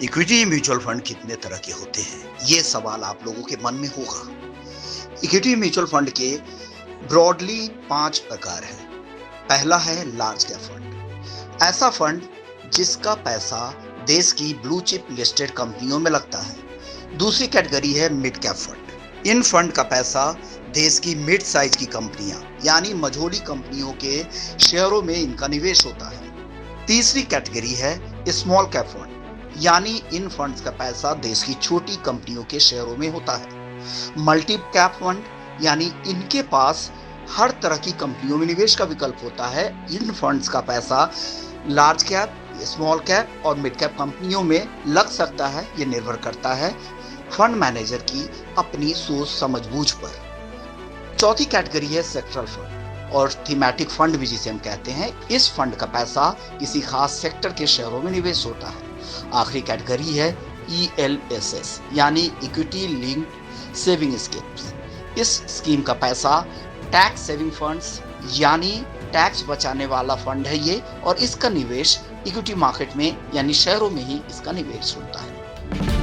Equity mutual fund कितने तरह के होते हैं? ये सवाल आप लोगों के मन में होगा। इक्विटी म्यूचुअल फंड के ब्रॉडली 5 प्रकार हैं। पहला है लार्ज कैप फंड। ऐसा फंड जिसका पैसा देश की ब्लू चिप लिस्टेड कंपनियों में लगता है। दूसरी कैटेगरी है मिड कैप फंड। इन फंड का पैसा देश की मिड साइज की कंपनियां यानी मझोली कंपनियों के शेयरों में इनका निवेश होता है। तीसरी कैटेगरी है स्मॉल कैप फंड, यानी इन फंड्स का पैसा देश की छोटी कंपनियों के शेयरों में होता है। मल्टी कैप फंड, यानी इनके पास हर तरह की कंपनियों में निवेश का विकल्प होता है। इन फंड्स का पैसा लार्ज कैप, स्मॉल कैप और मिड कैप कंपनियों में लग सकता है। ये निर्भर करता है फंड मैनेजर की अपनी सोच समझबूझ पर। चौथी कैटेगरी है सेक्टरल फंड और थीमेटिक फंड भी जिसे हम कहते हैं। इस फंड का पैसा किसी खास सेक्टर के शेयरों में निवेश होता है। आखिरी कैटेगरी है ELSS, यानी इक्विटी लिंक्ड सेविंग स्कीम्स। इस स्कीम का पैसा टैक्स सेविंग फंड्स यानी टैक्स बचाने वाला फंड है ये, और इसका निवेश इक्विटी मार्केट में यानी शेयरों में ही इसका निवेश होता है।